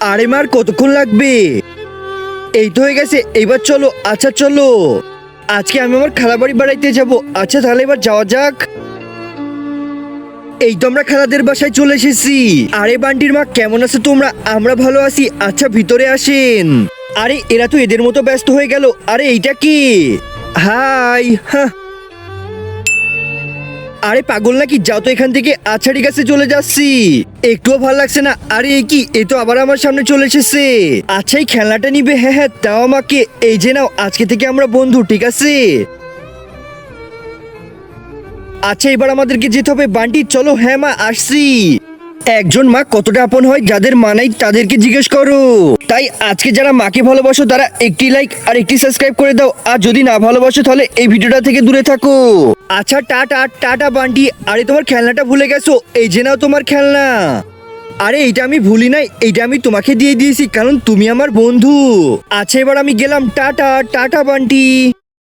আরে মার কতক্ষণ লাগবে? এই তো হয়ে গেছে, এইবার চলো। আচ্ছা চলো, আজকে আমি আমার খালাবাড়ি বেড়াইতে যাব। আচ্ছা তাহলে এবার যাওয়া যাক। এই তো আমরা খালাদের বাসায় চলে এসেছি। আরে বান্টির মা, কেমন আছো তোমরা? আমরা ভালো আছি। আচ্ছা ভিতরে আসেন। আরে এরা তো এদের মতো ব্যস্ত হয়ে গেল। আরে এইটা কি? হাই। হ্যাঁ, আরে পাগল নাকি? যাও তো এখান থেকে। আচ্ছা ঠিক আছে, চলে যাচ্ছি। একটুও ভালো লাগছে না। আরে এ কি, এ তো আবার আমার সামনে চলে এসেছে। আচ্ছা এই খেলনাটা নিবে? হ্যাঁ হ্যাঁ, দাও আমাকে। এই যে নাও, আজকে থেকে আমরা বন্ধু, ঠিক আছে? আচ্ছা এবার আমাদেরকে যেতে হবে। বান্টি চলো। হ্যাঁ মা, আসছি। একজন মা কতটা আপন হয়, যাদের মা নাই তাদেরকে জিজ্ঞেস করো। তাই আজকে যারা মাকে ভালোবাসো তারা একটি লাইক আর একটি সাবস্ক্রাইব করে দাও, আর যদি না ভালোবাসো তাহলে এই ভিডিওটা থেকে দূরে থাকো। আচ্ছা টাটা টাটা বান্টি। আরে তোমার খেলনাটা ভুলে গেছো? এই যে নাও তোমার খেলনা। আরে এইটা আমি ভুলি নাই, এইটা আমি তোমাকে দিয়ে দিয়েছি কারণ তুমি আমার বন্ধু। আচ্ছা এবার আমি গেলাম। Tata tata Bunty.